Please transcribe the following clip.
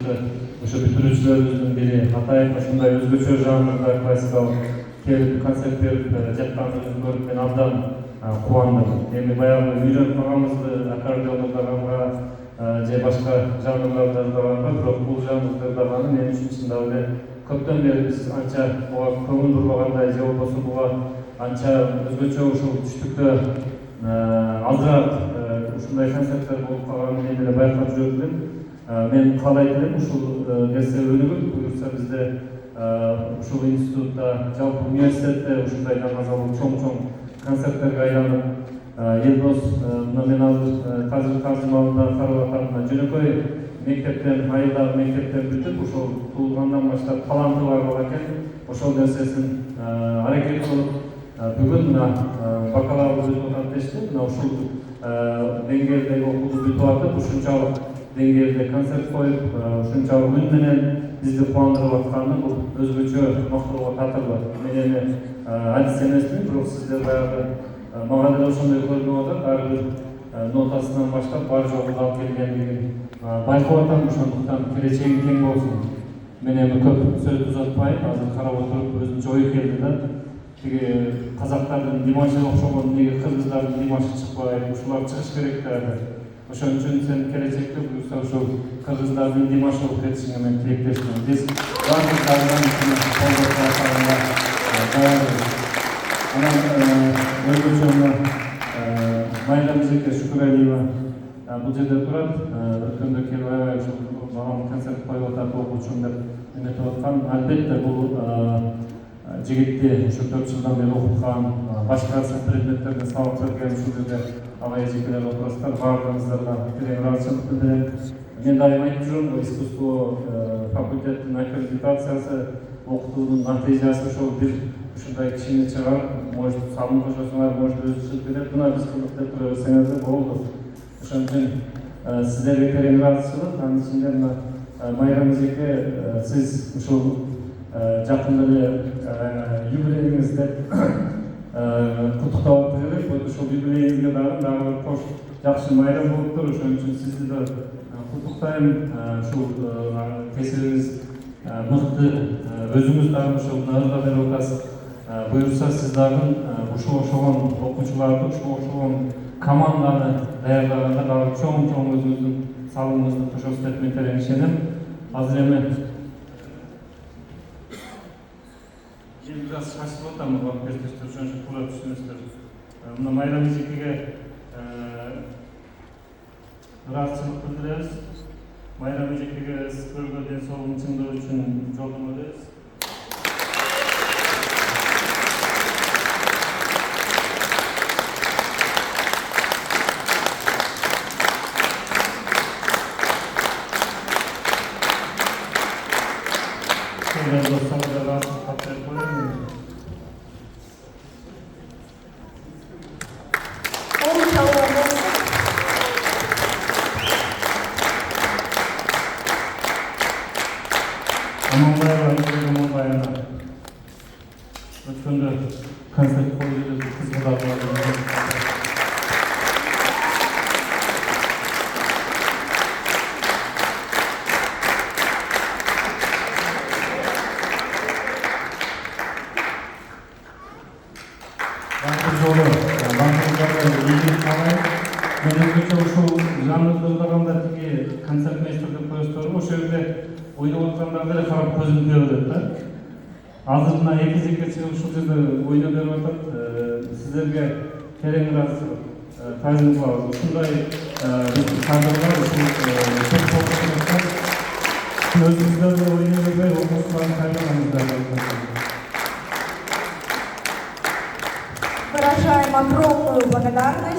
Ошо бүтүрүүчүлөрүбүздүн бири Атаев ушундай өзгөчө жанрда классикалык келип концерт берип жатканыбызды көрүп мен абдан кубандым. Эми баягы үйрөнүп калганбызды аккордеон ырдаганга же башка жанрларда ырдаганга, бирок бул жанрда ырдаганы мен үчүн чындап эле көптөн бери биз анча буга көңүл бурбагандай же болбосо буга анча өзгөчө ушул түштүктө азыраак ушундай концерттер болуп калганын мен деле байкап жүрөт элем. Мен каалайт элем ушул нерсе өнүгүп, буюрса бизде ушул институтта, жалпы университетте ушундай даңазалуу чоң концерттерге айланып, Елдос мына мен азыр тажрыйбалында карап атам, мына жөнөкөй мектептен, айылдагы мектептен бүтүп, ошол туулгандан баштап таланты бар бала экен, ошол нерсесин аракет кылып, бүгүн мына бакалаврды бүтүп атат дешти, мына ушул деңгээлдеги окууну бүтүп атып, ушунчалык деңгээлде концерт коюп, ушунчалык үн менен бизди кубандырып атканы бул өзгөчө мактоого татырлык. Мен эми адис эмесмин, бирок сиздер баягы мага деле ошондой көрүнүп атат, ар бир нотасынан баштап бар жогу алып келгендигин байкап атам. Ошондуктан келечегиң кең болсун. Мен эми көп сөздү узатпай, азыр карап отуруп өзүнчө ой келди да, тиги казактардын Димашына окшогон эмнеге кыргыздардын Димашы чыкпай, ушулар чыгыш керек да. Ошон үчүн сен келечекте буюрса ушул кыргыздардын Димашы болуп кетишиңе мен тилектешмин. Биз бардык жагынан колдоп атканга даярбыз. Анан өзгөчө Майра Мижеке Шүкүралиева бул жерде турат. Өткөндө келип аябай ушул багам концерт коюп атат окуучум деп эметип аткан. Албетте бул жигитти ушу 4 жылдан бери окуткан, башка предметтерге сабак берген ушул жерде ага эжекелер отурасыздар. Баардыгыңыздарга терең ыраазычылык билдирем. Мен дайыма айтып жүрөм, искусство факультеттин аккредитациясы, окутуунун натыйжасы ошол бир ушундай кичине чыгар, может салым кошосуңар, может өзү чыгып кетет. Мына биз кылдык деп тура берсеңер да болду. Ошон үчүн сиздерге терең ыраазычылык. Анын ичинде мына Майра Мижеке, сиз ушул жакында эле юбилейиңиз деп куттуктап атты керек. Ошол юбилейиңизге дагы бир кош жакшы майрам болуптур. Ошон үчүн сизди да куттуктайм. Ушул кесибиңиз мыкты, өзүңүз дагы ошол ырга берип атасыз. Буюрса сиз дагы ушул окшогон окуучуларды, ушул окшогон команданы даярдаганда дагы чоң өзүңүздүн салымыңызды кошосуз деп мен терең ишенем. Азыр эми biraz şaşırып атам, алып-кертиштер, ошон үчүн туура түшүнөсүздөр. Мына Майра Мижекеге ыраазычылык билдиребиз. Майра Мижекеге сиздерге ден соолугун чыңдоо үчүн жолдомо беребиз. Өткөндө концерт коюу кызматына ушул жанрды ырдаганда тиги концертмейстер деп коесуздарбы, ошол жерде ойноп аткандарды эле карап көзүм тие берет да. Азыр мына эки-жеке чыгып ушул жерде ойноп берип атат. Сиздерге терең ыраазычылык таазим кылабыз. Ушундай кадрлар өзүңүздөр да ойной бербей, окуучуларды кайраганыңыздар. Выражаем огромную благодарность.